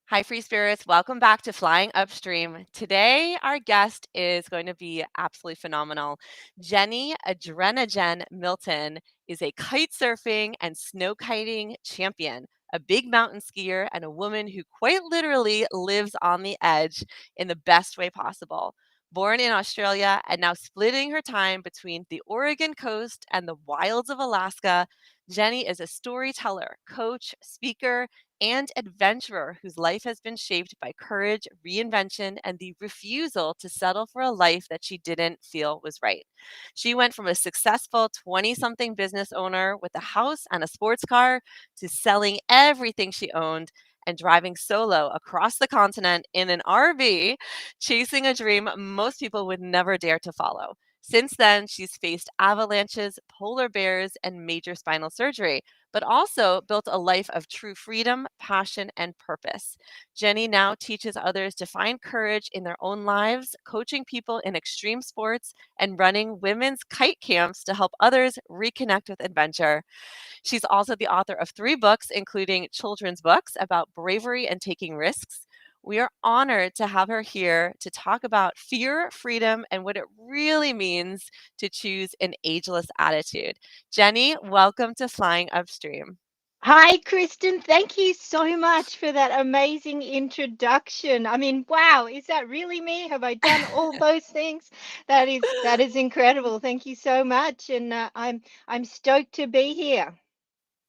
Hi, free spirits. Welcome back to Flying Upstream. Today, our guest is going to be absolutely phenomenal. Jennie Adrenogen Milton is a kite surfing and snow kiting champion, a big mountain skier, and a woman who quite literally lives on the edge in the best way possible. Born in Australia and now splitting her time between the Oregon coast and the wilds of Alaska, Jennie is a storyteller, coach, speaker, and adventurer whose life has been shaped by courage, reinvention, and the refusal to settle for a life that she didn't feel was right. She went from a successful 20 something business owner with a house and a sports car to selling everything she owned and driving solo across the continent in an RV, chasing a dream most people would never dare to follow. Since then, she's faced avalanches, polar bears, and major spinal surgery, but also built a life of true freedom, passion, and purpose. Jennie now teaches others to find courage in their own lives, coaching people in extreme sports, and running women's kite camps to help others reconnect with adventure. She's also the author of 3 books, including children's books about bravery and taking risks. We are honored to have her here to talk about fear, freedom, and what it really means to choose an ageless attitude. Jennie, welcome to Flying Upstream. Hi, Kristen. Thank you so much for that amazing introduction. I mean, wow, is that really me? Have I done all those things? That is incredible. Thank you so much, and I'm stoked to be here.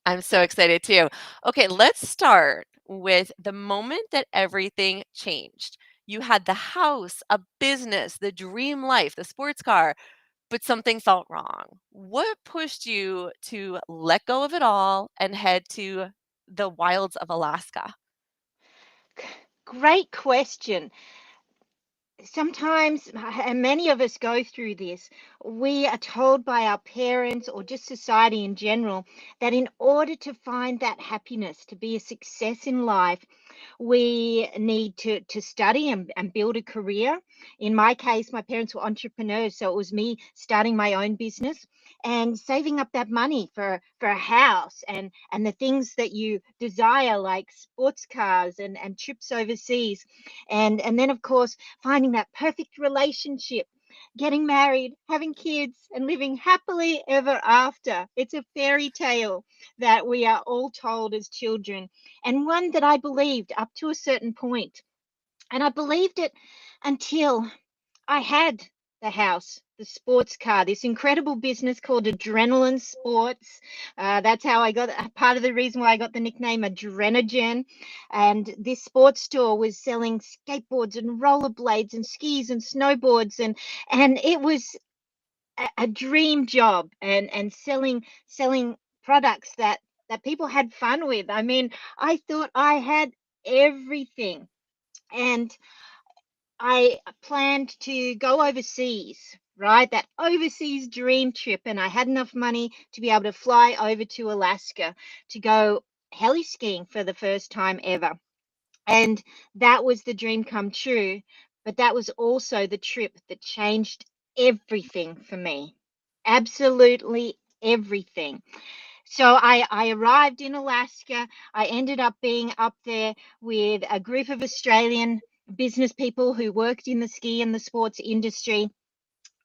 I'm so excited too. Okay, let's start with the moment that everything changed. You had the house, a business, the dream life, the sports car, but something felt wrong. What pushed you to let go of it all and head to the wilds of Alaska? Great question. Sometimes, and many of us go through this, we are told by our parents or just society in general that in order to find that happiness, to be a success in life, we need to study and build a career. In my case, my parents were entrepreneurs, so it was me starting my own business and saving up that money for a house and the things that you desire, like sports cars and trips overseas. And then, of course, finding that perfect relationship, getting married, having kids, and living happily ever after. It's a fairy tale that we are all told as children, and one that I believed up to a certain point. And I believed it until I had the house, the sports car, this incredible business called Adrenaline Sports. That's how I got part of the reason why I got the nickname Adrenogen. And this sports store was selling skateboards and rollerblades and skis and snowboards, and it was a dream job, and selling products that people had fun with. I mean, I thought I had everything. And I planned to go overseas, right? That overseas dream trip. And I had enough money to be able to fly over to Alaska to go heli skiing for the first time ever. And that was the dream come true. But that was also the trip that changed everything for me. Absolutely everything. So I arrived in Alaska. I ended up being up there with a group of Australian business people who worked in the ski and the sports industry.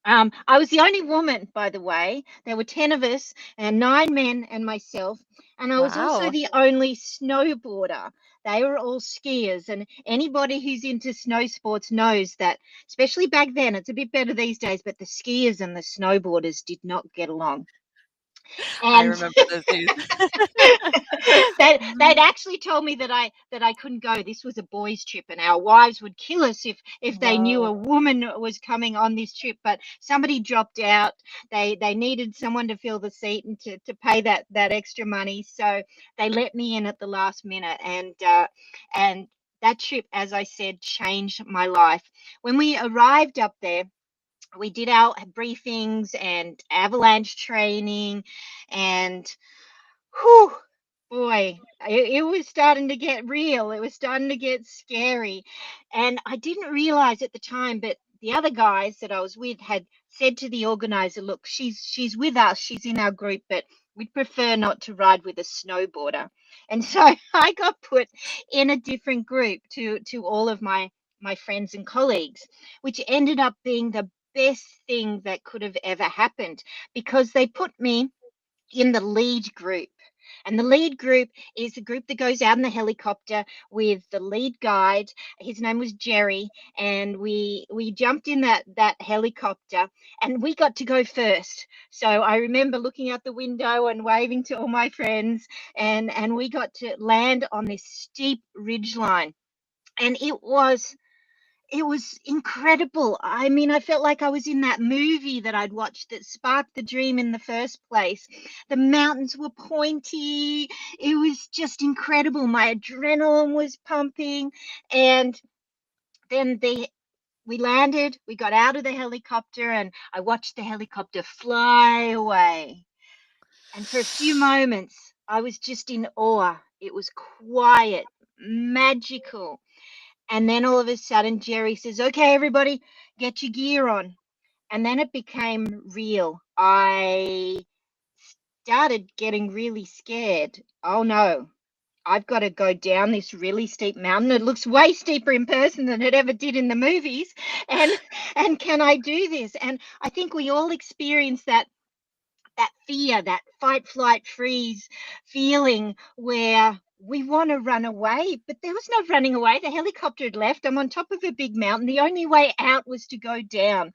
I was the only woman, by the way. There were 10 of us, and 9 men and myself. And I was also Wow. the only snowboarder. They were all skiers. And anybody who's into snow sports knows that, especially back then, it's a bit better these days, but the skiers and the snowboarders did not get along. I And remember those days. they'd actually told me that I couldn't go. This was a boys' trip, and our wives would kill us if they knew a Whoa. woman was coming on this trip. But somebody dropped out. They needed someone to fill the seat and to pay that extra money, so they let me in at the last minute. And that trip, as I said, changed my life. When we arrived up there, we did our briefings and avalanche training, and whew, boy, it was starting to get real. It was starting to get scary. And I didn't realize at the time, but the other guys that I was with had said to the organizer, look, she's with us, she's in our group, but we'd prefer not to ride with a snowboarder. And so I got put in a different group to all of my friends and colleagues, which ended up being the best thing that could have ever happened, because they put me in the lead group. And the lead group is the group that goes out in the helicopter with the lead guide. His name was Jerry, and we jumped in that helicopter, and we got to go first. So I remember looking out the window and waving to all my friends, and we got to land on this steep ridge line. And it was incredible. I mean, I felt like I was in that movie that I'd watched that sparked the dream in the first place. The mountains were pointy. It was just incredible. My adrenaline was pumping. And then we landed, we got out of the helicopter, and I watched the helicopter fly away. And for a few moments, I was just in awe. It was quiet, magical. And then all of a sudden, Jerry says, "Okay, everybody, get your gear on." And then it became real. I started getting really scared. Oh no, I've got to go down this really steep mountain. It looks way steeper in person than it ever did in the movies. And and can I do this? And I think we all experience that fear, that fight, flight, freeze feeling where we want to run away, but there was no running away. The helicopter had left. I'm on top of a big mountain. The only way out was to go down.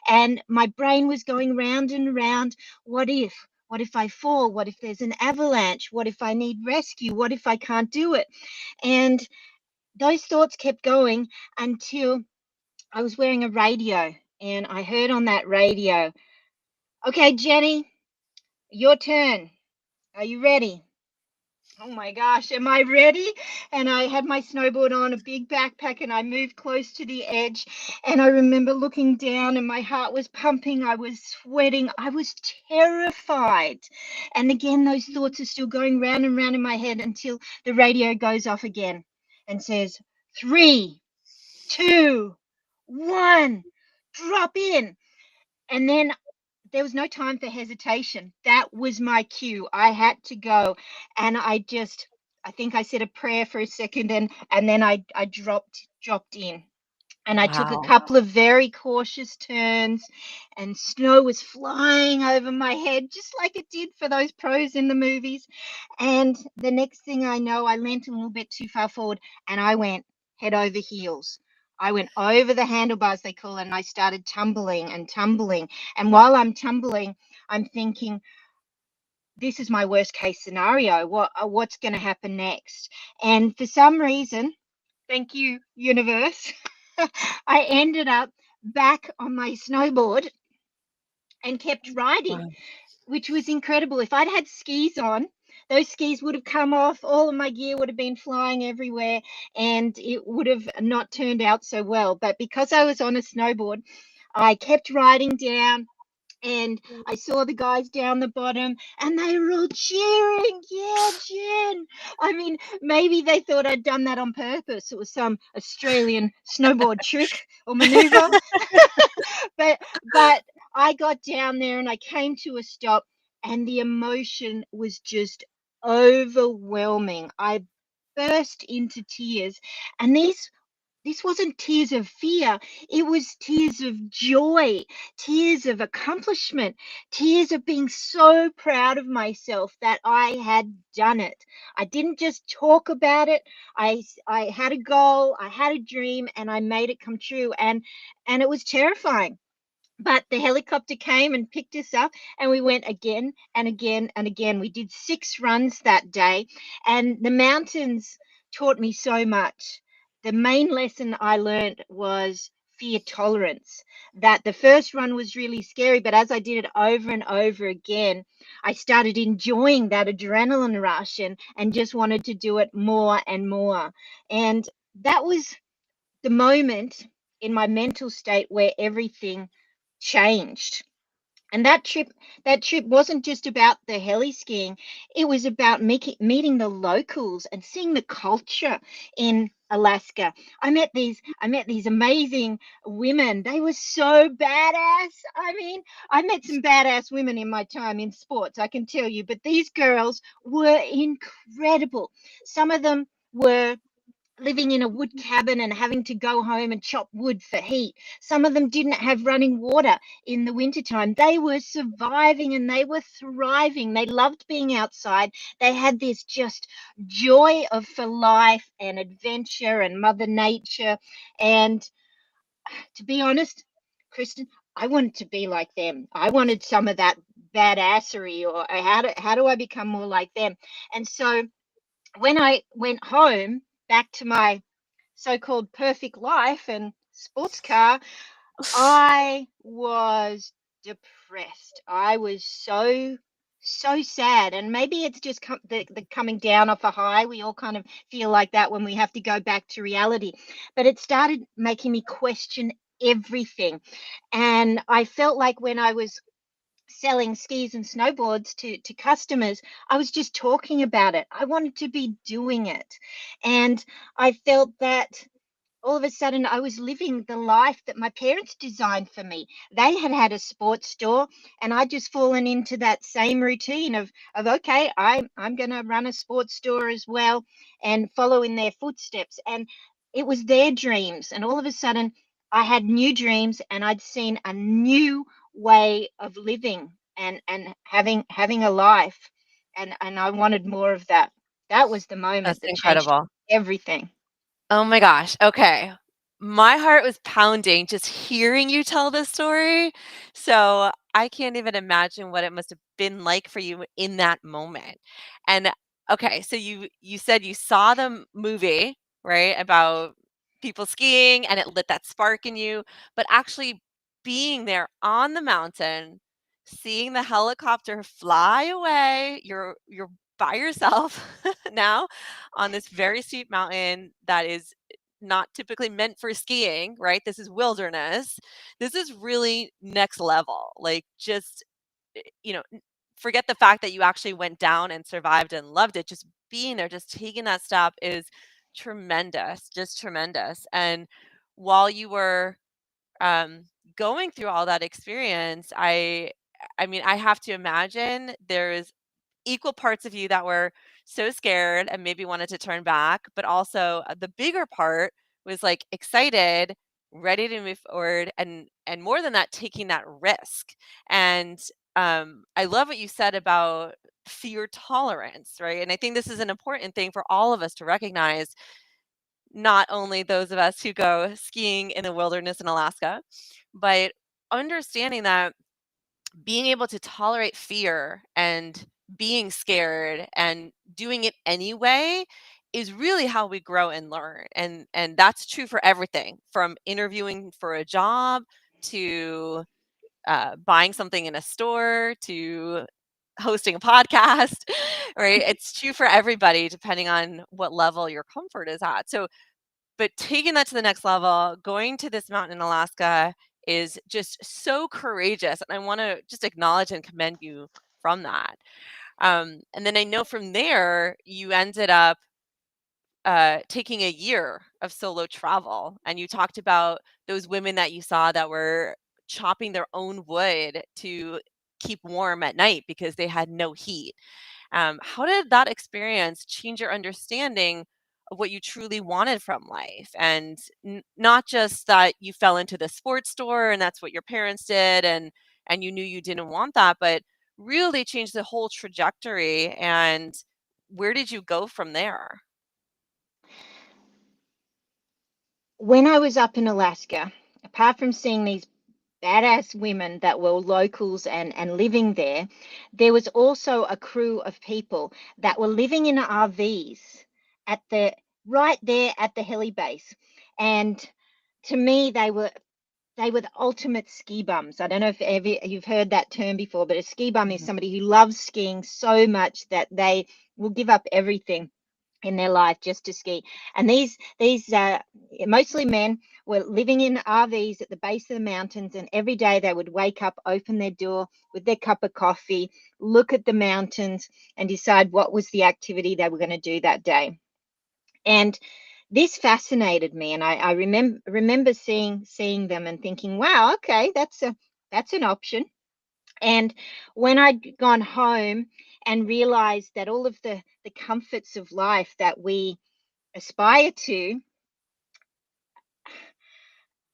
And my brain was going round and round. What if? What if I fall? What if there's an avalanche? What if I need rescue? What if I can't do it? And those thoughts kept going until I was wearing a radio, and I heard on that radio, "Okay, Jennie, your turn. Are you ready?" Oh my gosh, am I ready? And I had my snowboard on, a big backpack, and I moved close to the edge. And I remember looking down, and my heart was pumping. I was sweating. I was terrified. And again, those thoughts are still going round and round in my head until the radio goes off again and says, "Three, two, one, drop in." And then there was no time for hesitation. That was my cue. I had to go. And I think I said a prayer for a second, and then I dropped in. And I took a Wow. couple of very cautious turns, and snow was flying over my head, just like it did for those pros in the movies. And the next thing I know, I leant a little bit too far forward, and I went head over heels. I went over the handlebars, they call it, and I started tumbling and tumbling. And while I'm tumbling, I'm thinking, this is my worst case scenario. What's going to happen next? And for some reason, thank you, universe, I ended up back on my snowboard and kept riding, Wow. which was incredible. If I'd had skis on, those skis would have come off, all of my gear would have been flying everywhere, and it would have not turned out so well. But because I was on a snowboard, I kept riding down, and I saw the guys down the bottom, and they were all cheering. "Yeah, Jen." I mean, maybe they thought I'd done that on purpose. It was some Australian snowboard trick or maneuver. But I got down there and I came to a stop, and the emotion was just overwhelming. I burst into tears, and this wasn't tears of fear. It was tears of joy, tears of accomplishment, tears of being so proud of myself that I had done it. I didn't just talk about it. I had a goal, I had a dream, and I made it come true. And it was terrifying. But the helicopter came and picked us up, and we went again and again and again. We did 6 runs that day, and the mountains taught me so much. The main lesson I learned was fear tolerance. That the first run was really scary, but as I did it over and over again, I started enjoying that adrenaline rush, and just wanted to do it more and more. And that was the moment in my mental state where everything changed. And that trip wasn't just about the heli skiing. It was about meeting the locals and seeing the culture in Alaska. I met these amazing women. They were so badass. I mean, I met some badass women in my time in sports, I can tell you, but these girls were incredible. Some of them were living in a wood cabin and having to go home and chop wood for heat. Some of them didn't have running water in the wintertime. They were surviving and they were thriving. They loved being outside. They had this just joy of for life and adventure and Mother Nature. And to be honest, Kristyn, I wanted to be like them. I wanted some of that badassery, or how do I become more like them? And so when I went home back to my so-called perfect life and sports car, I was depressed. I was so sad, and maybe it's just the coming down off a high. We all kind of feel like that when we have to go back to reality, but it started making me question everything. And I felt like when I was selling skis and snowboards to customers, I was just talking about it. I wanted to be doing it. And I felt that all of a sudden I was living the life that my parents designed for me. They had had a sports store, and I'd just fallen into that same routine of okay, I'm going to run a sports store as well and follow in their footsteps. And it was their dreams, and all of a sudden I had new dreams, and I'd seen a new way of living and having a life, and I wanted more of that. That was the moment That's that changed incredible. everything. Oh my gosh, okay. My heart was pounding just hearing you tell this story, so I can't even imagine what it must have been like for you in that moment. And, okay, so you said you saw the movie, right, about people skiing and it lit that spark in you, but actually being there on the mountain, seeing the helicopter fly away, you're by yourself now on this very steep mountain that is not typically meant for skiing, right? This is wilderness. This is really next level. Like, just, you know, forget the fact that you actually went down and survived and loved it. Just being there, just taking that step is tremendous, just tremendous. And while you were um, going through all that experience, I mean, I have to imagine there's equal parts of you that were so scared and maybe wanted to turn back, but also the bigger part was like excited, ready to move forward, and more than that, taking that risk. And I love what you said about fear tolerance, right? And I think this is an important thing for all of us to recognize, not only those of us who go skiing in the wilderness in Alaska, but understanding that being able to tolerate fear and being scared and doing it anyway is really how we grow and learn. And that's true for everything from interviewing for a job to buying something in a store to hosting a podcast, right? It's true for everybody depending on what level your comfort is at. So but taking that to the next level, going to this mountain in Alaska is just so courageous, and I wanna just acknowledge and commend you from that. And then I know from there, you ended up, taking a year of solo travel, and you talked about those women that you saw that were chopping their own wood to keep warm at night because they had no heat. How did that experience change your understanding of what you truly wanted from life? And not just that you fell into the sports store and that's what your parents did and you knew you didn't want that, but really changed the whole trajectory. And where did you go from there? When I was up in Alaska, apart from seeing these badass women that were locals and living there, there was also a crew of people that were living in RVs at the right there at the heli base. And to me, they were the ultimate ski bums. I don't know if ever you've heard that term before, but a ski bum is Mhm. somebody who loves skiing so much that they will give up everything in their life just to ski. And these mostly men were living in RVs at the base of the mountains, and every day they would wake up, open their door with their cup of coffee, look at the mountains, and decide what was the activity they were going to do that day. And this fascinated me, and I remember seeing them and thinking, wow, okay, that's an option. And when I'd gone home and realized that all of the comforts of life that we aspire to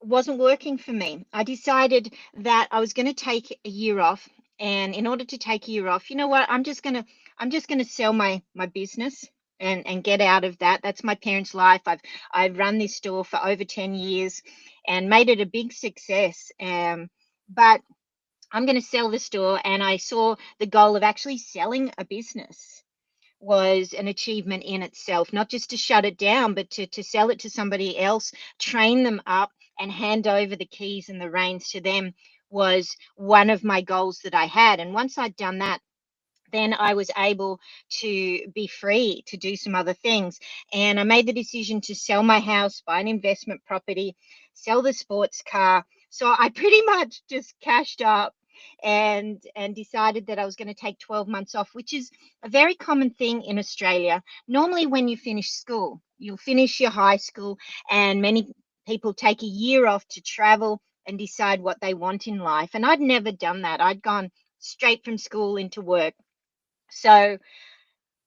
wasn't working for me, I decided that I was going to take a year off. And in order to take a year off, you know what? I'm just gonna sell my business and get out of that. That's my parents' life. I've run this store for over 10 years and made it a big success. But I'm going to sell the store, and I saw the goal of actually selling a business was an achievement in itself, not just to shut it down, but to sell it to somebody else, train them up, and hand over the keys and the reins to them was one of my goals that I had. And once I'd done that, then I was able to be free to do some other things. And I made the decision to sell my house, buy an investment property, sell the sports car. So I pretty much just cashed up and decided that I was going to take 12 months off, which is a very common thing in Australia. Normally, when you finish school, you'll finish your high school, and many people take a year off to travel and decide what they want in life. And I'd never done that. I'd gone straight from school into work. So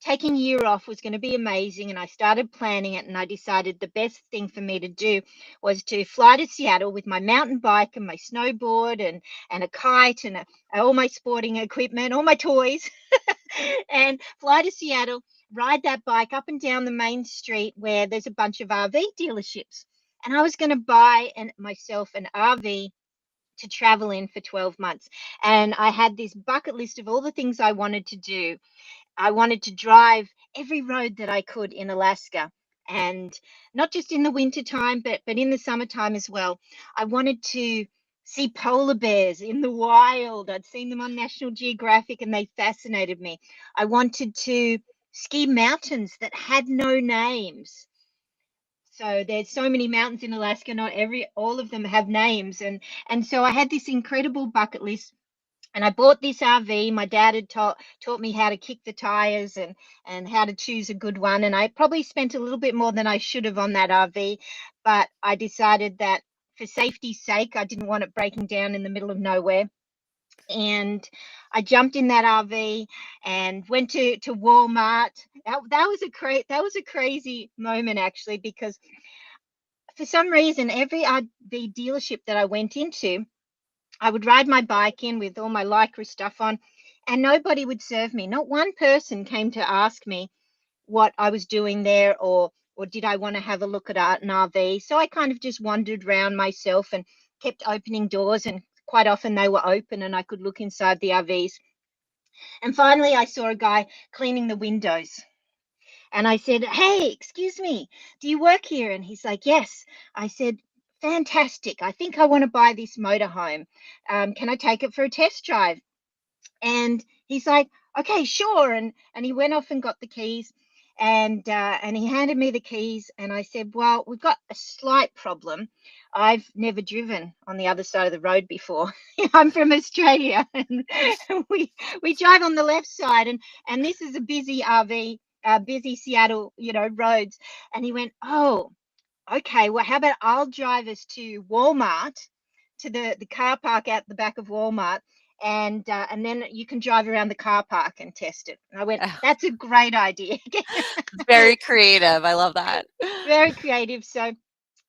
taking a year off was going to be amazing, and I started planning it, and I decided the best thing for me to do was to fly to Seattle with my mountain bike and my snowboard and a kite and all my sporting equipment, all my toys, and fly to Seattle, ride that bike up and down the main street where there's a bunch of RV dealerships. And I was going to buy myself an RV to travel in for 12 months. And I had this bucket list of all the things I wanted to do. I wanted to drive every road that I could in Alaska, and not just in the winter time, but in the summertime as well. I wanted to see polar bears in the wild. I'd seen them on National Geographic and they fascinated me. I wanted to ski mountains that had no names. So there's so many mountains in Alaska, not every all of them have names. And so I had this incredible bucket list, and I bought this RV. My dad had taught me how to kick the tires and how to choose a good one. And I probably spent a little bit more than I should have on that RV, but I decided that for safety's sake, I didn't want it breaking down in the middle of nowhere. And I jumped in that RV and went to Walmart. That was a crazy moment actually, because for some reason every RV dealership that I went into, I would ride my bike in with all my Lycra stuff on, and nobody would serve me. Not one person came to ask me what I was doing there, or did I want to have a look at an RV. So I kind of just wandered around myself and kept opening doors, and quite often they were open and I could look inside the RVs. And finally I saw a guy cleaning the windows. And I said, "Hey, excuse me, do you work here?" And he's like, "Yes." I said, "Fantastic. I think I want to buy this motorhome. Can I take it for a test drive?" And he's like, "Okay, sure." And he went off and got the keys, and he handed me the keys, and I said, "Well, we've got a slight problem. I've never driven on the other side of the road before. I'm from Australia, and we drive on the left side, and this is a busy RV, busy Seattle, roads." And he went, "Oh, okay. Well, how about I'll drive us to Walmart, to the car park out the back of Walmart, and then you can drive around the car park and test it." And I went, Oh, "That's a great idea." very creative. I love that. Very creative. So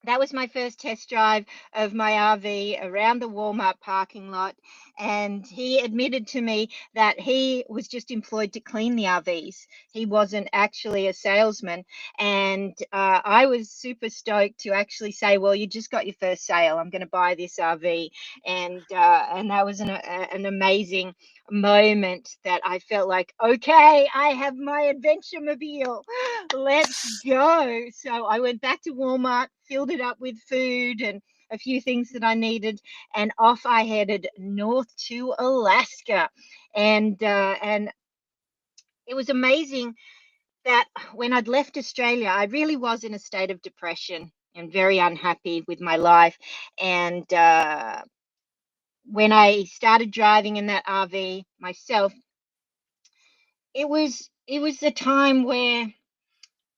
that was my first test drive of my RV around the Walmart parking lot. And he admitted to me that he was just employed to clean the RVs. He wasn't actually a salesman. And I was super stoked to actually say, "Well, you just got your first sale. I'm going to buy this RV." And that was an amazing moment that I felt like, okay, I have my adventure mobile. Let's go. So I went back to Walmart, filled it up with food and a few things that I needed, and off I headed north to Alaska. And it was amazing that when I'd left Australia, I really was in a state of depression and very unhappy with my life. And when I started driving in that RV myself, it was the time where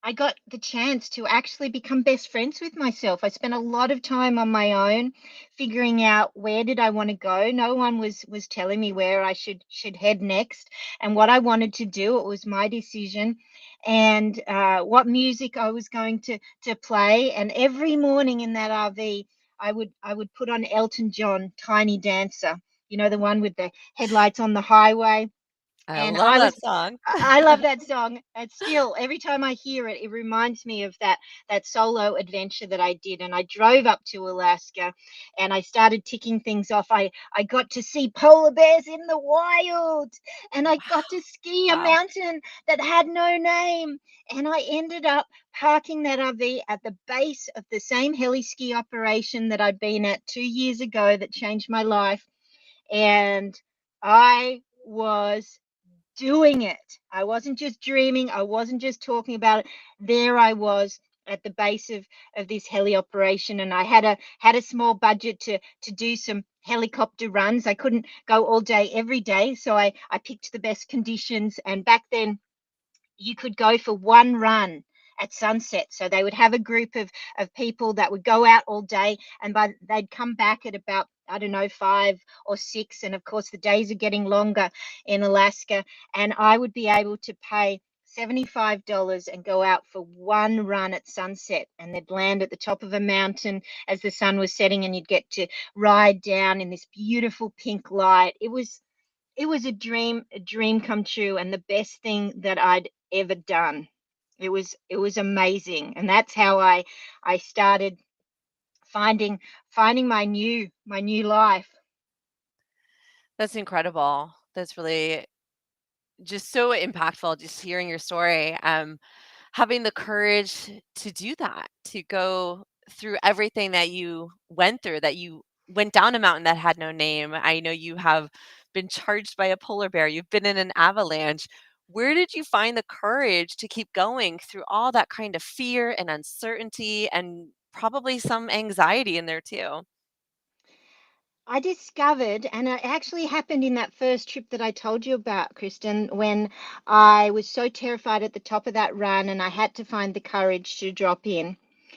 I got the chance to actually become best friends with myself. I spent a lot of time on my own figuring out where did I want to go. No one was telling me where I should head next and what I wanted to do. It was my decision, and what music I was going to play. And every morning in that RV, I would put on Elton John, Tiny Dancer. You know, the one with the headlights on the highway. I And love I was that song. I love that song. And still, every time I hear it, it reminds me of that solo adventure that I did. And I drove up to Alaska, and I started ticking things off. I got to see polar bears in the wild, and I got to ski a Wow. mountain that had no name. And I ended up parking that RV at the base of the same heli ski operation that I'd been at 2 years ago that changed my life. And I was doing it. I wasn't just dreaming. I wasn't just talking about it. There I was at the base of this heli operation, and I had a small budget to do some helicopter runs. I couldn't go all day every day, so I picked the best conditions. And back then, you could go for one run at sunset. So they would have a group of people that would go out all day, and they'd come back at about, I don't know, 5 or 6. And of course, the days are getting longer in Alaska. And I would be able to pay $75 and go out for one run at sunset. And they'd land at the top of a mountain as the sun was setting, and you'd get to ride down in this beautiful pink light. It was a dream come true, and the best thing that I'd ever done. It was amazing, and that's how I started finding my new life. That's incredible. That's really just so impactful just hearing your story. Having the courage to do that, to go through everything that you went through, that you went down a mountain that had no name. I know you have been charged by a polar bear, you've been in an avalanche. Where did you find the courage to keep going through all that kind of fear and uncertainty and probably some anxiety in there too? I discovered, and it actually happened in that first trip that I told you about, Kristen, when I was so terrified at the top of that run, and I had to find the courage to drop in.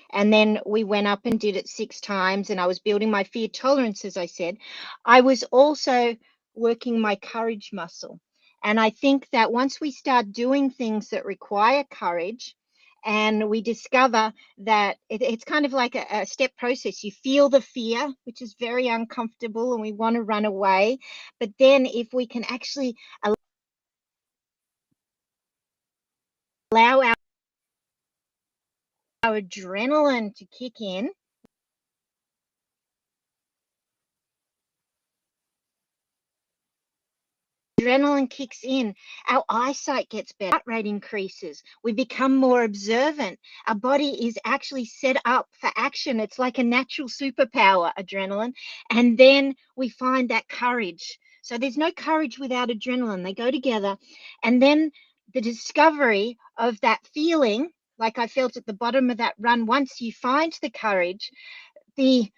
And then we went up and did it 6 times, and I was building my fear tolerance, as I said. I was also working my courage muscle. And I think that once we start doing things that require courage, and we discover that it's kind of like a step process. You feel the fear, which is very uncomfortable, and we want to run away. But then, if we can actually allow our adrenaline to kick in, adrenaline kicks in, our eyesight gets better, heart rate increases, we become more observant. Our body is actually set up for action. It's like a natural superpower, adrenaline. And then we find that courage. So there's no courage without adrenaline, they go together. And then the discovery of that feeling, like I felt at the bottom of that run, once you find the courage, the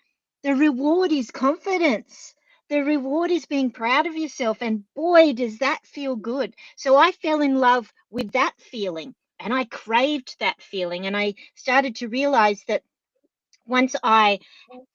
the reward is confidence. The reward is being proud of yourself, and boy does that feel good. So I fell in love with that feeling, and I craved that feeling, and I started to realize that once I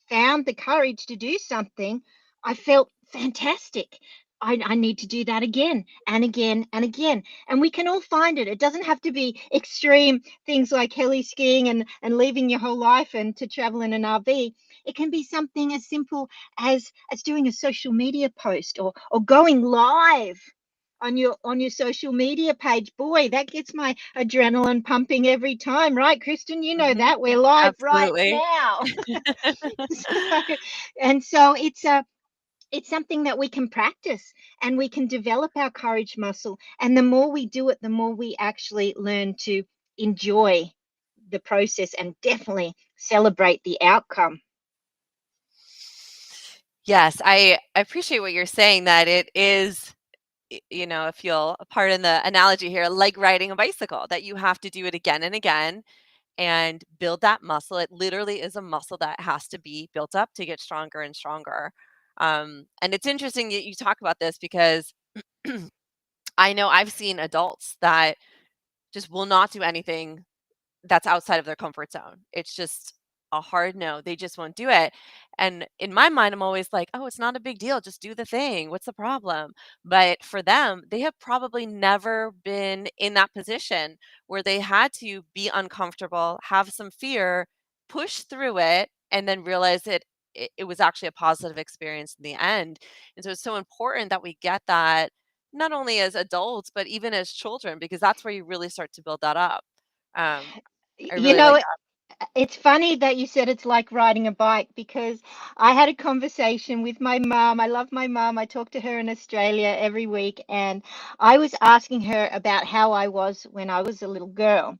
found the courage to do something, I felt fantastic. I need to do that again and again and again. And we can all find it. It doesn't have to be extreme things like heli skiing and leaving your whole life and to travel in an RV. It can be something as simple as doing a social media post, or going live on your social media page. Boy, that gets my adrenaline pumping every time, right, Kristen? You know Mhm. that we're live right Absolutely. now. So, and so it's something that we can practice, and we can develop our courage muscle. And the more we do it, the more we actually learn to enjoy the process and definitely celebrate the outcome. Yes, I appreciate what you're saying, that it is if you'll pardon the analogy here, like riding a bicycle, that you have to do it again and again and build that muscle. It literally is a muscle that has to be built up to get stronger and stronger. And it's interesting that you talk about this because I know I've seen adults that just will not do anything that's outside of their comfort zone. It's just a hard no. They just won't do it. And in my mind, I'm always like, oh, it's not a big deal. Just do the thing. What's the problem? But for them, they have probably never been in that position where they had to be uncomfortable, have some fear, push through it, and then realize it was actually a positive experience in the end. And so it's so important that we get that not only as adults, but even as children, because that's where you really start to build that up. Um, I You really like know, that. it's funny that you said it's like riding a bike because I had a conversation with my mom. I love my mom. I talk to her in Australia every week, and I was asking her about how I was when I was a little girl.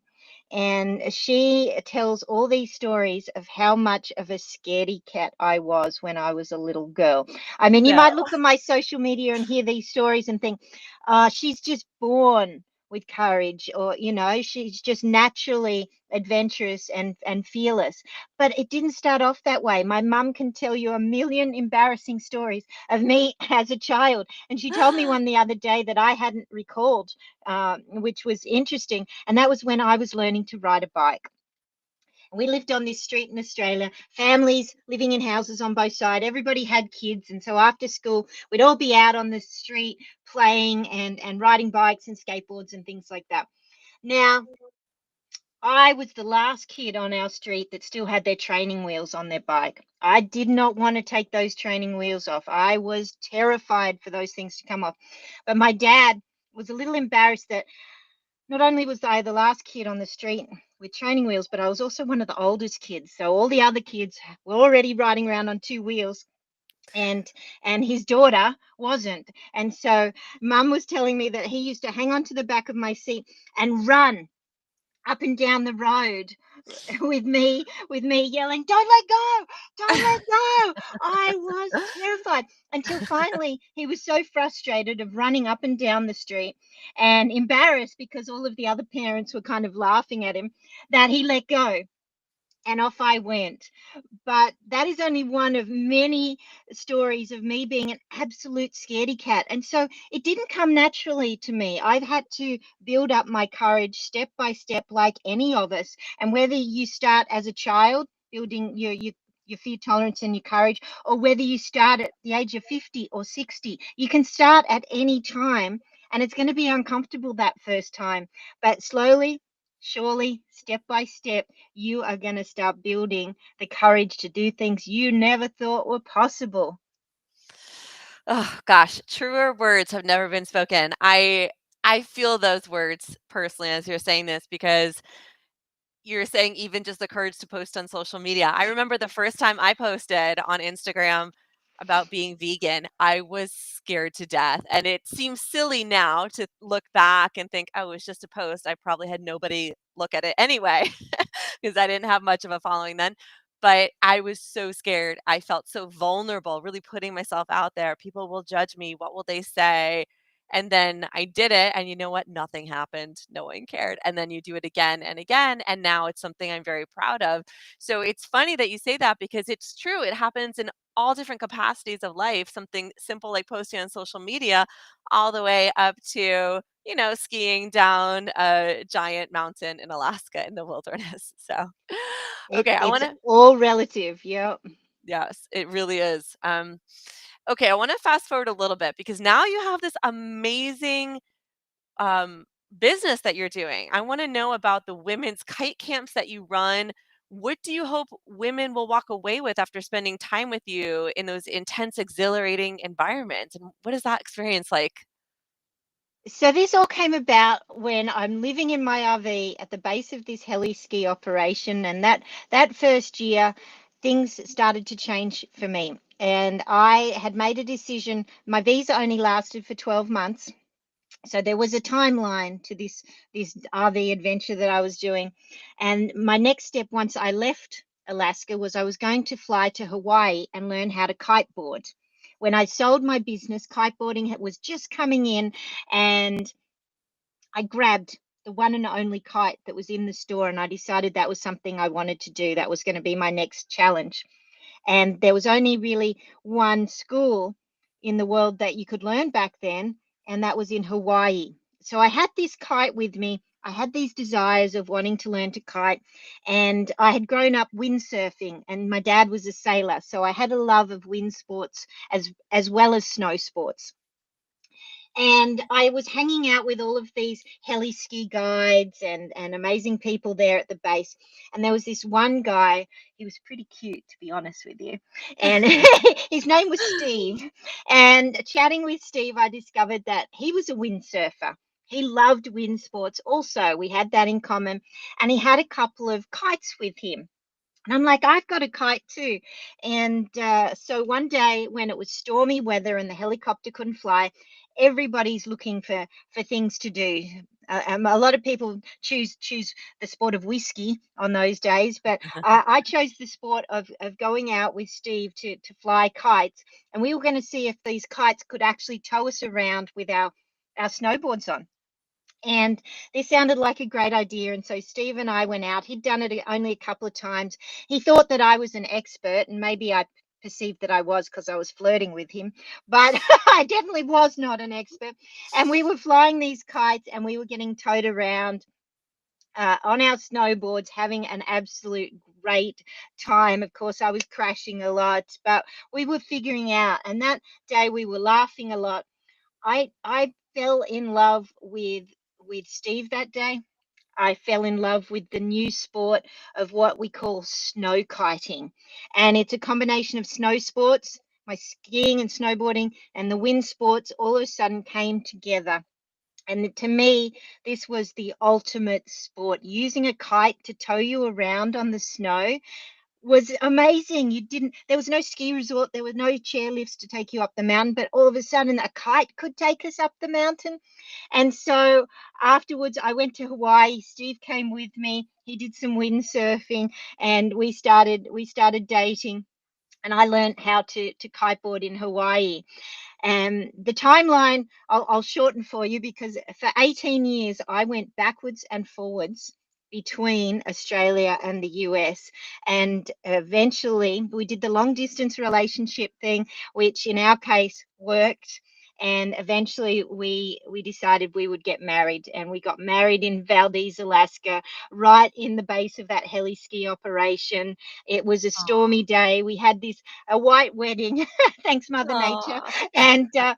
And she tells all these stories of how much of a scaredy cat I was when I was a little girl. I mean, you Yeah. might look at my social media and hear these stories and think, she's just born with courage, or, she's just naturally adventurous and fearless. But it didn't start off that way. My mum can tell you a million embarrassing stories of me as a child. And she told me one the other day that I hadn't recalled, which was interesting. And that was when I was learning to ride a bike. We lived on this street in Australia, families living in houses on both sides. Everybody had kids. And so after school, we'd all be out on the street playing and riding bikes and skateboards and things like that. Now, I was the last kid on our street that still had their training wheels on their bike. I did not want to take those training wheels off. I was terrified for those things to come off. But my dad was a little embarrassed that not only was I the last kid on the street with training wheels, but I was also one of the oldest kids. So all the other kids were already riding around on two wheels, and his daughter wasn't. And so mum was telling me that he used to hang on to the back of my seat and run up and down the road with me yelling, don't let go, don't let go. I was terrified until finally he was so frustrated of running up and down the street and embarrassed because all of the other parents were kind of laughing at him, that he let go, and off I went. But that is only one of many stories of me being an absolute scaredy cat. And so it didn't come naturally to me. I've had to build up my courage step by step, like any of us. And whether you start as a child building your fear tolerance and your courage, or whether you start at the age of 50 or 60, you can start at any time. And it's going to be uncomfortable that first time. But slowly, surely, step by step, you are going to start building the courage to do things you never thought were possible. Oh gosh, truer words have never been spoken. I feel those words personally as you're saying this because you're saying even just the courage to post on social media. I remember the first time I posted on Instagram about being vegan, I was scared to death. And it seems silly now to look back and think, oh, it was just a post. I probably had nobody look at it anyway because I didn't have much of a following then. But I was so scared. I felt so vulnerable, really putting myself out there. People will judge me. What will they say? And then I did it, and you know what? Nothing happened. No one cared. And then you do it again and again, and now it's something I'm very proud of. So it's funny that you say that because it's true. It happens in all different capacities of life, something simple like posting on social media, all the way up to, skiing down a giant mountain in Alaska in the wilderness. So, okay, I It's want to, all relative. Yep. yes, it really is. Okay, I want to fast forward a little bit because now you have this amazing um, business that you're doing. I want to know about the women's kite camps that you run. What do you hope women will walk away with after spending time with you in those intense, exhilarating environments? And what is that experience like? So this all came about when I'm living in my RV at the base of this heli ski operation, and that first year, things started to change for me. And I had made a decision. My visa only lasted for 12 months. So there was a timeline to this RV adventure that I was doing. And my next step once I left Alaska was I was going to fly to Hawaii and learn how to kiteboard, when I sold my business, kiteboarding was just coming in, and I grabbed the one and only kite that was in the store, and I decided that was something I wanted to do. That was going to be my next challenge. And there was only really one school in the world that you could learn back then, and that was in Hawaii. So I had this kite with me. I had these desires of wanting to learn to kite, and I had grown up windsurfing, and my dad was a sailor, so I had a love of wind sports as well as snow sports. And I was hanging out with all of these heli ski guides and amazing people there at the base. And there was this one guy, he was pretty cute, to be honest with you. And his name was Steve. And chatting with Steve, I discovered that he was a windsurfer. He loved wind sports also. We had that in common. And he had a couple of kites with him. And I'm like, I've got a kite too. And so one day when it was stormy weather and the helicopter couldn't fly, everybody's looking for things to do. A lot of people choose the sport of whiskey on those days, but I chose the sport of going out with Steve to fly kites, and we were going to see if these kites could actually tow us around with our snowboards on. And this sounded like a great idea. And so Steve and I went out. He'd done it only a couple of times. He thought that I was an expert, and maybe I perceived that I was because I was flirting with him. But I definitely was not an expert. And we were flying these kites, and we were getting towed around on our snowboards, having an absolute great time. Of course, I was crashing a lot, but we were figuring out. And that day we were laughing a lot. I fell in love with Steve that day. I fell in love with the new sport of what we call snow kiting. And it's a combination of snow sports, my skiing and snowboarding, and the wind sports all of a sudden came together. And to me, this was the ultimate sport. Using a kite to tow you around on the snow was amazing. There was no ski resort, there were no chairlifts to take you up the mountain, but all of a sudden a kite could take us up the mountain. And so afterwards, I went to Hawaii. Steve came with me. He did some windsurfing, and we started dating. And I learned how to kiteboard in Hawaii. And the timeline, I'll shorten for you, because for 18 years I went backwards and forwards between Australia and the US. And eventually we did the long distance relationship thing, which in our case worked. And eventually we decided we would get married, and we got married in Valdez, Alaska, right in the base of that heli ski operation. It was a stormy day. We had this a white wedding, thanks Mother Nature, Aw.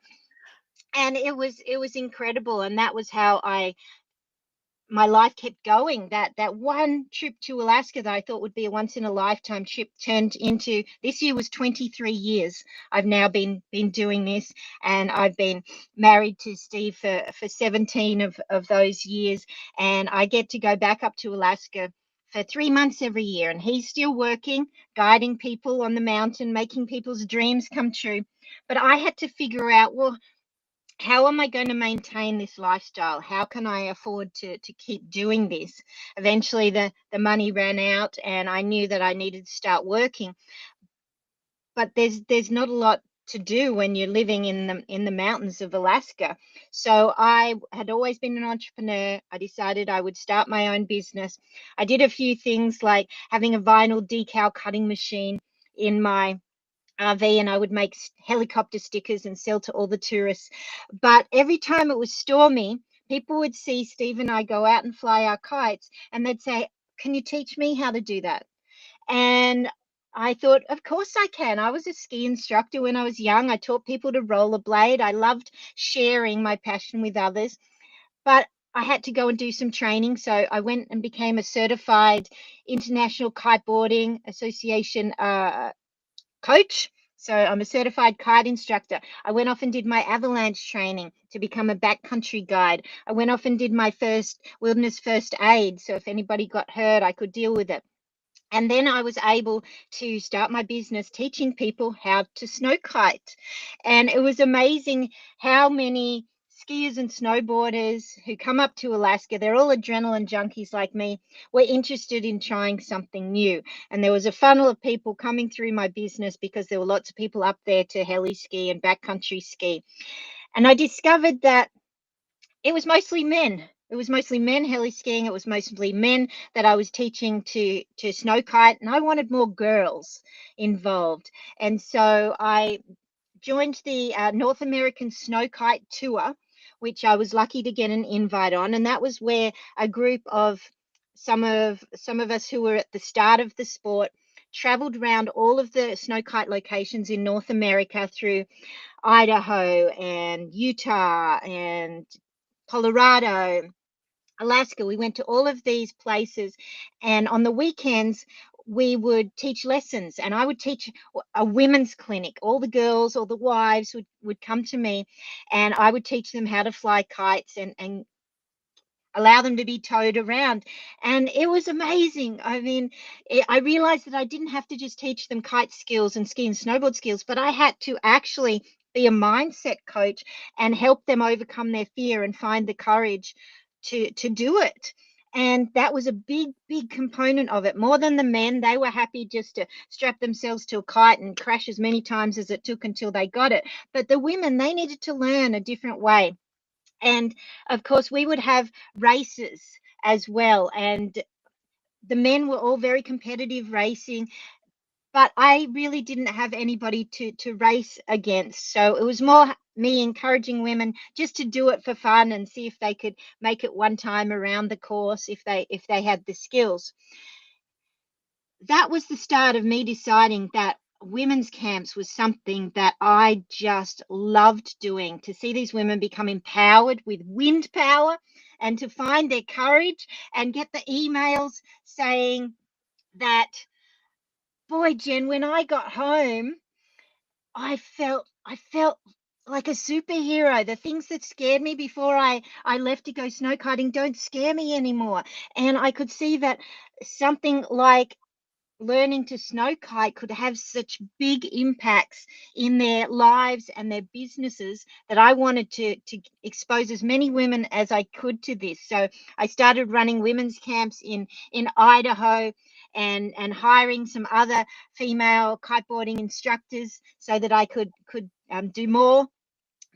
and it was incredible. And that was how I my life kept going. That one trip to Alaska that I thought would be a once in a lifetime trip turned into, this year was 23 years. I've now been doing this, and I've been married to Steve for 17 of those years, and I get to go back up to Alaska for 3 months every year, and he's still working, guiding people on the mountain, making people's dreams come true. But I had to figure out, well, how am I going to maintain this lifestyle? How can I afford to keep doing this? Eventually, the money ran out, and I knew that I needed to start working. But there's not a lot to do when you're living in the mountains of Alaska. So I had always been an entrepreneur. I decided I would start my own business. I did a few things like having a vinyl decal cutting machine in my RV, and I would make helicopter stickers and sell to all the tourists. But every time it was stormy, people would see Steve and I go out and fly our kites, and they'd say, "Can you teach me how to do that?" And I thought, of course I can. I was a ski instructor when I was young. I taught people to rollerblade. I loved sharing my passion with others, but I had to go and do some training. So I went and became a certified International Kiteboarding Association coach. So I'm a certified kite instructor. I went off and did my avalanche training to become a backcountry guide. I went off and did my first wilderness first aid. So if anybody got hurt, I could deal with it. And then I was able to start my business teaching people how to snow kite. And it was amazing how many skiers and snowboarders who come up to Alaska. They're all adrenaline junkies like me. We're interested in trying something new. And there was a funnel of people coming through my business because there were lots of people up there to heli ski and backcountry ski. And I discovered that it was mostly men. It was mostly men heli skiing. It was mostly men that I was teaching to snow kite, and I wanted more girls involved. And so I joined the North American Snow Kite Tour, which I was lucky to get an invite on, and that was where a group of some of us who were at the start of the sport traveled around all of the snow kite locations in North America through Idaho and Utah and Colorado, Alaska. We went to all of these places, and on the weekends, we would teach lessons, and I would teach a women's clinic. All the girls, all the wives would come to me, and I would teach them how to fly kites and allow them to be towed around. And it was amazing. I mean, I realized that I didn't have to just teach them kite skills and ski and snowboard skills, but I had to actually be a mindset coach and help them overcome their fear and find the courage to do it. And that was a big component of it. More than the men, they were happy just to strap themselves to a kite and crash as many times as it took until they got it. But the women, they needed to learn a different way. And of course, we would have races as well. And the men were all very competitive racing, but I really didn't have anybody to race against. So it was more me encouraging women just to do it for fun and see if they could make it one time around the course if they had the skills. That was the start of me deciding that women's camps was something that I just loved doing, to see these women become empowered with wind power and to find their courage and get the emails saying that, boy, Jen, when I got home, I felt like a superhero. The things that scared me before I left to go snow kiting don't scare me anymore. And I could see that something like learning to snow kite could have such big impacts in their lives and their businesses that I wanted to expose as many women as I could to this. So I started running women's camps in Idaho and hiring some other female kiteboarding instructors so that I could do more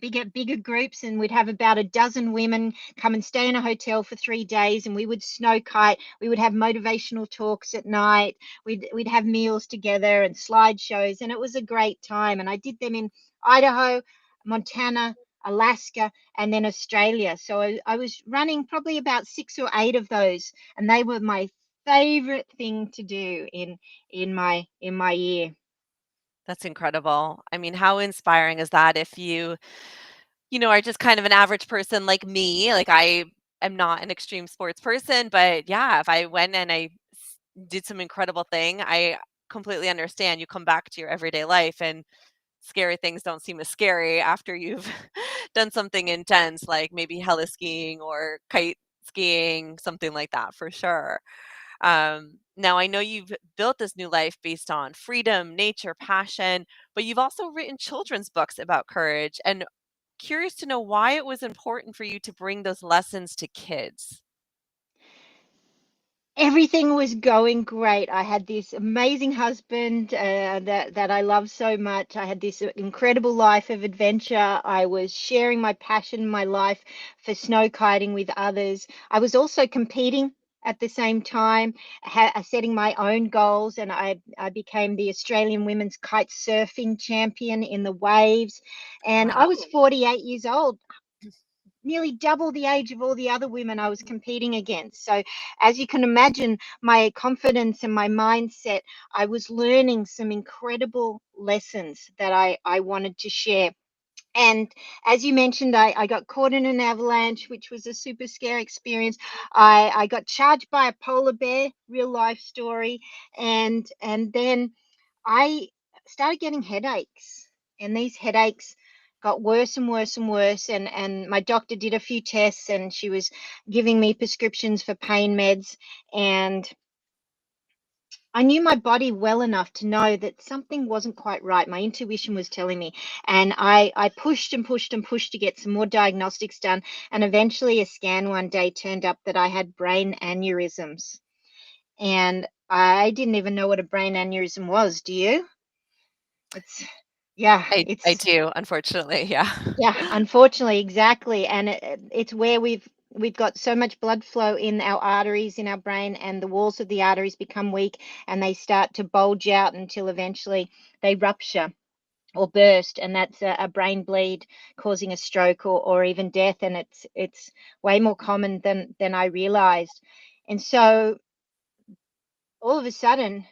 bigger groups, and we'd have about a dozen women come and stay in a hotel for 3 days, and we would snow kite. We would have motivational talks at night. We'd have meals together and slideshows, and it was a great time. And I did them in Idaho, Montana, Alaska, and then Australia. So I was running probably about 6 or 8 of those, and they were my favorite thing to do in my year. That's incredible. I mean, how inspiring is that if you are just kind of an average person like me, like I am not an extreme sports person, but yeah, if I went and did some incredible thing, I completely understand. You come back to your everyday life and scary things don't seem as scary after you've done something intense, like maybe heli skiing or kite skiing, something like that for sure. Now, I know you've built this new life based on freedom, nature, passion, but you've also written children's books about courage. And curious to know why it was important for you to bring those lessons to kids. Everything was going great. I had this amazing husband that I love so much. I had this incredible life of adventure. I was sharing my passion, my life for snow kiting with others. I was also competing at the same time, setting my own goals, and I became the Australian women's kite surfing champion in the waves. And I was Wow. 48 years old, nearly double the age of all the other women I was competing against. So, as you can imagine, my confidence and my mindset, I was learning some incredible lessons that I wanted to share. And as you mentioned, I got caught in an avalanche, which was a super scary experience. I got charged by a polar bear, real life story, and then I started getting headaches, and these headaches got worse and worse and worse. And my doctor did a few tests, and she was giving me prescriptions for pain meds. And I knew my body well enough to know that something wasn't quite right. My intuition was telling me. And I pushed and pushed and pushed to get some more diagnostics done. And eventually, a scan one day turned up that I had brain aneurysms. And I didn't even know what a brain aneurysm was. Do you? It's, yeah, I do, unfortunately, yeah. yeah, unfortunately, exactly. And it's where we've got so much blood flow in our arteries in our brain, and the walls of the arteries become weak and they start to bulge out until eventually they rupture or burst, and that's a brain bleed causing a stroke or even death. And it's way more common than I realized. And so all of a sudden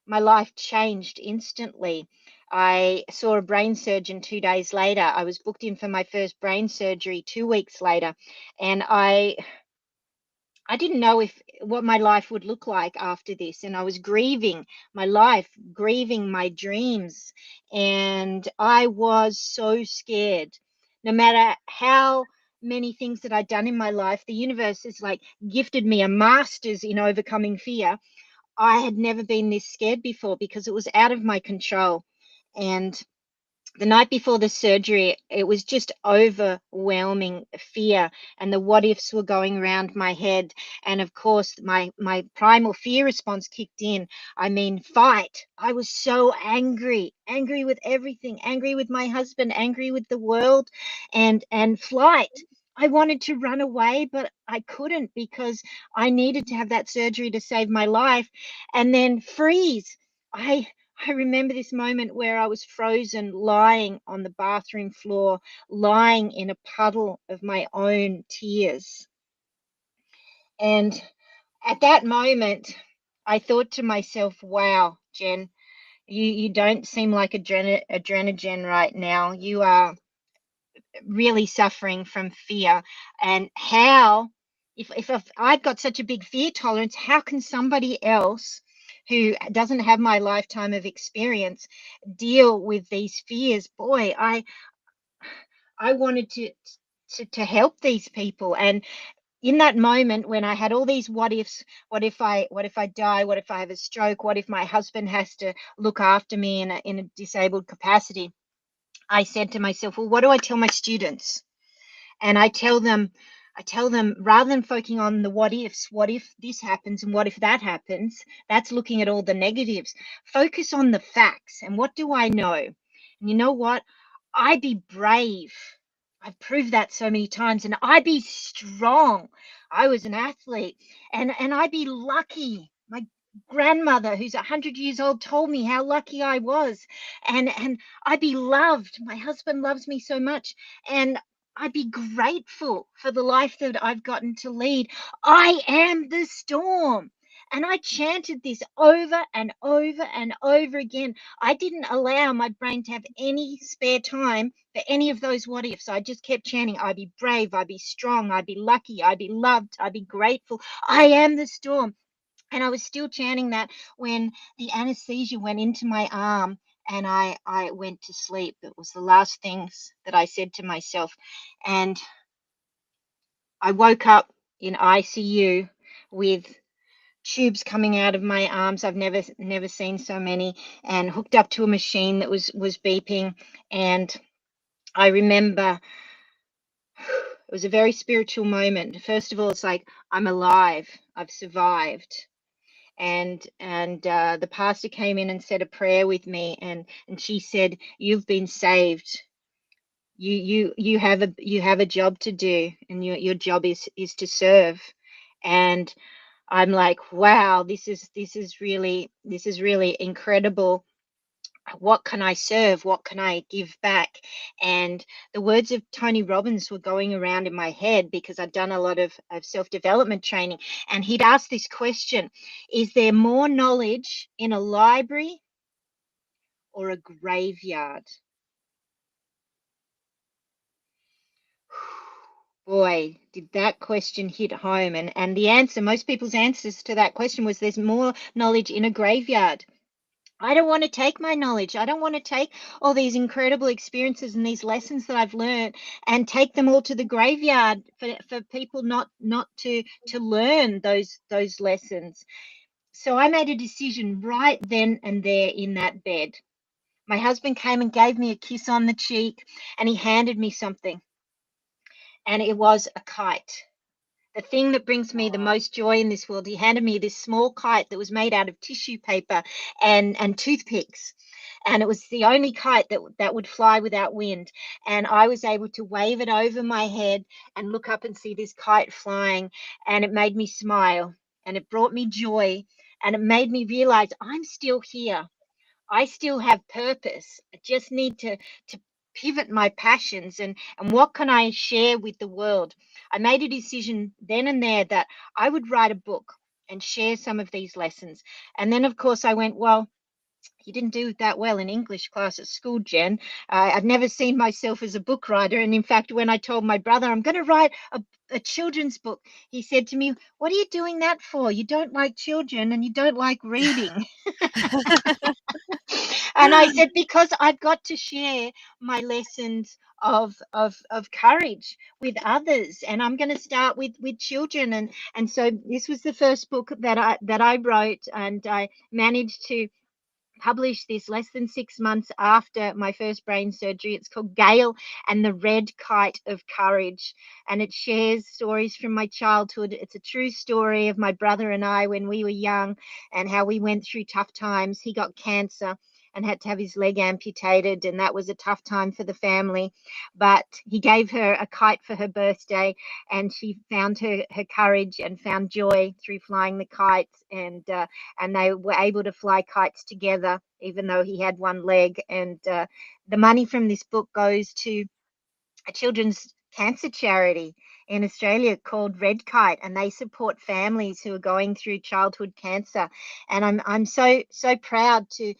my life changed instantly. I saw a brain surgeon 2 days later. I was booked in for my first brain surgery 2 weeks later, and I didn't know if what my life would look like after this. And I was grieving my life, grieving my dreams, and I was so scared. No matter how many things that I'd done in my life, the universe has like gifted me a master's in overcoming fear. I had never been this scared before because it was out of my control. And the night before the surgery, it was just overwhelming fear, and the what ifs were going around my head. And of course, my primal fear response kicked in. I mean, fight. I was so angry, angry with everything, angry with my husband, angry with the world, and flight. I wanted to run away, but I couldn't because I needed to have that surgery to save my life. And then freeze. I remember this moment where I was frozen, lying on the bathroom floor, lying in a puddle of my own tears. And at that moment, I thought to myself, wow, Jen, you don't seem like adrenagen right now. You are really suffering from fear. And how, if I've got such a big fear tolerance, how can somebody else who doesn't have my lifetime of experience deal with these fears? Boy, I wanted to help these people. And in that moment when I had all these what ifs, what if I die, what if I have a stroke, what if my husband has to look after me in a disabled capacity, I said to myself, well, what do I tell my students? And I tell them rather than focusing on the what ifs, what if this happens and what if that happens, that's looking at all the negatives. Focus on the facts. And what do I know? And you know what? I be brave. I've proved that so many times. And I be strong. I was an athlete. And I be lucky. My grandmother, who's 100 years old, told me how lucky I was. And I be loved. My husband loves me so much. And I'd be grateful for the life that I've gotten to lead. I am the storm. And I chanted this over and over and over again. I didn't allow my brain to have any spare time for any of those what ifs. I just kept chanting, I'd be brave, I'd be strong, I'd be lucky, I'd be loved, I'd be grateful. I am the storm. And I was still chanting that when the anesthesia went into my arm and I went to sleep. It was the last things that I said to myself. And I woke up in ICU with tubes coming out of my arms. I've never seen so many, and hooked up to a machine that was beeping. And I remember it was a very spiritual moment. First of all, it's like, I'm alive. I've survived. And the pastor came in and said a prayer with me, and she said, you've been saved. You have a job to do, and your job is to serve. And I'm like, wow, this is really incredible. What can I serve? What can I give back? And the words of Tony Robbins were going around in my head because I'd done a lot of self-development training. And he'd asked this question: is there more knowledge in a library or a graveyard? Boy, did that question hit home. And the answer, most people's answers to that question was, there's more knowledge in a graveyard. I don't want to take my knowledge. I don't want to take all these incredible experiences and these lessons that I've learned and take them all to the graveyard for people not to learn those lessons. So I made a decision right then and there in that bed. My husband came and gave me a kiss on the cheek, and he handed me something, and it was a kite. The thing that brings me the Aw. most joy in this world. He handed me this small kite that was made out of tissue paper and toothpicks. And it was the only kite that would fly without wind. And I was able to wave it over my head and look up and see this kite flying. And it made me smile, and it brought me joy, and it made me realize I'm still here. I still have purpose. I just need to pivot my passions, and what can I share with the world? I made a decision then and there that I would write a book and share some of these lessons. And then, of course, I went, well, you didn't do that well in English class at school, Jen. I've never seen myself as a book writer. And in fact, when I told my brother I'm going to write a children's book, he said to me, "What are you doing that for? You don't like children and you don't like reading." And I said, because I've got to share my lessons of courage with others, and I'm going to start with children. And so this was the first book that I wrote, and I managed to published this less than 6 months after my first brain surgery. It's called Gail and the Red Kite of Courage, and it shares stories from my childhood. It's a true story of my brother and I when we were young, and how we went through tough times. He got cancer and had to have his leg amputated, and that was a tough time for the family. But he gave her a kite for her birthday, and she found her courage and found joy through flying the kites, and they were able to fly kites together, even though he had one leg. And the money from this book goes to a children's cancer charity in Australia called Red Kite, and they support families who are going through childhood cancer. And I'm so proud to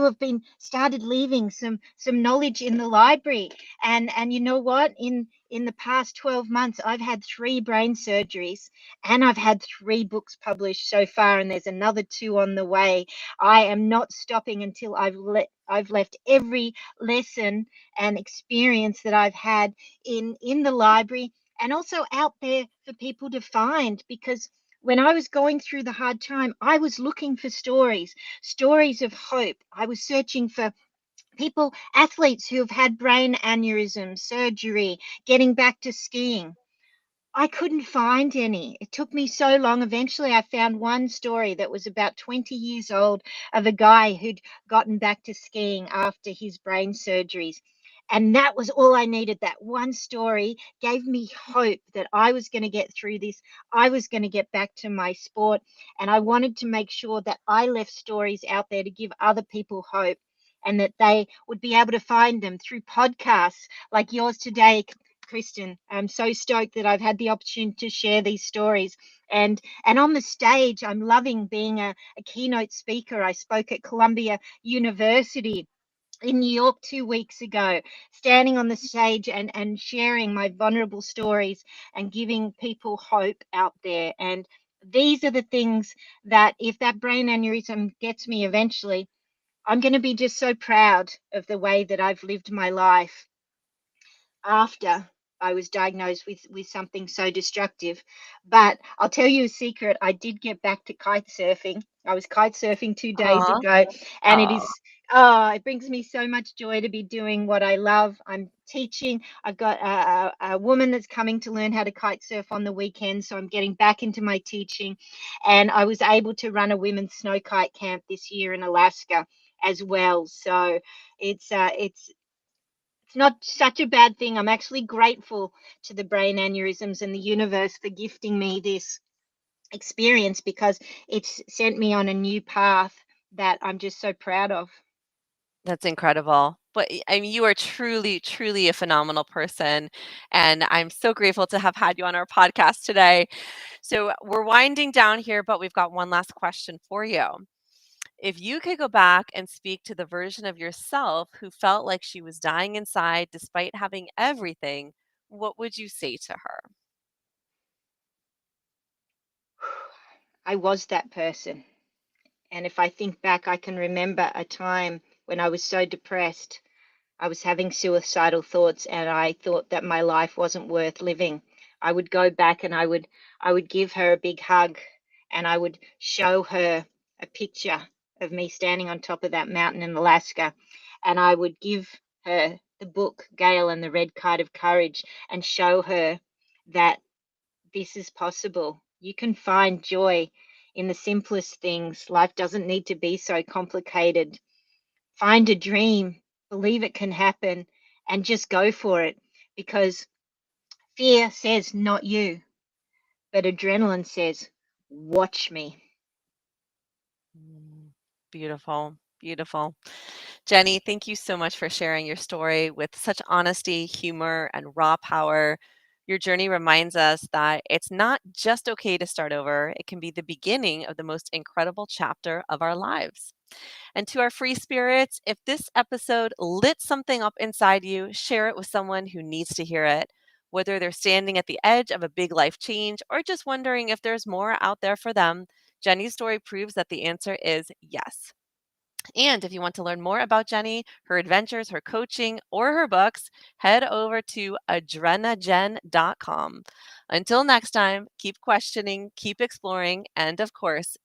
have been started leaving some knowledge in the library. And you know what? In the past 12 months, I've had 3 brain surgeries, and I've had 3 books published so far, and there's another 2 on the way. I am not stopping until I've left every lesson and experience that I've had in the library, and also out there for people to find. Because when I was going through the hard time, I was looking for stories of hope. I was searching for people, athletes who have had brain aneurysm surgery, getting back to skiing. I couldn't find any. It took me so long. Eventually, I found one story that was about 20 years old, of a guy who'd gotten back to skiing after his brain surgeries. And that was all I needed. That one story gave me hope that I was going to get through this. I was going to get back to my sport. And I wanted to make sure that I left stories out there to give other people hope, and that they would be able to find them through podcasts like yours today, Kristyn. I'm so stoked that I've had the opportunity to share these stories. And on the stage, I'm loving being a keynote speaker. I spoke at Columbia University in New York 2 weeks ago, standing on the stage and sharing my vulnerable stories and giving people hope out there. And these are the things that, if that brain aneurysm gets me eventually, I'm going to be just so proud of the way that I've lived my life after I was diagnosed with something so destructive. But I'll tell you a secret. I did get back to kite surfing. I was kite surfing 2 days Aw. ago, and Aw. it brings me so much joy to be doing what I love. I'm teaching. I've got a woman that's coming to learn how to kite surf on the weekend, so I'm getting back into my teaching. And I was able to run a women's snow kite camp this year in Alaska as well. So it's not such a bad thing. I'm actually grateful to the brain aneurysms and the universe for gifting me this experience, because it's sent me on a new path that I'm just so proud of. That's incredible. But I mean, you are truly, truly a phenomenal person. And I'm so grateful to have had you on our podcast today. So we're winding down here, but we've got one last question for you. If you could go back and speak to the version of yourself who felt like she was dying inside despite having everything, what would you say to her? I was that person. And if I think back, I can remember a time when I was so depressed. I was having suicidal thoughts, and I thought that my life wasn't worth living. I would go back and I would give her a big hug, and I would show her a picture of me standing on top of that mountain in Alaska, and I would give her the book Gale and the Red Kite of Courage and show her that this is possible. You can find joy in the simplest things. Life doesn't need to be so complicated. Find a dream, believe it can happen, and just go for it, because fear says, not you, but adrenaline says, watch me. Beautiful, beautiful. Jennie, thank you so much for sharing your story with such honesty, humor, and raw power. Your journey reminds us that it's not just okay to start over, it can be the beginning of the most incredible chapter of our lives. And to our free spirits, if this episode lit something up inside you, share it with someone who needs to hear it. Whether they're standing at the edge of a big life change or just wondering if there's more out there for them, Jennie's story proves that the answer is yes. And if you want to learn more about Jennie, her adventures, her coaching, or her books, head over to adrenagen.com. Until next time, keep questioning, keep exploring, and of course,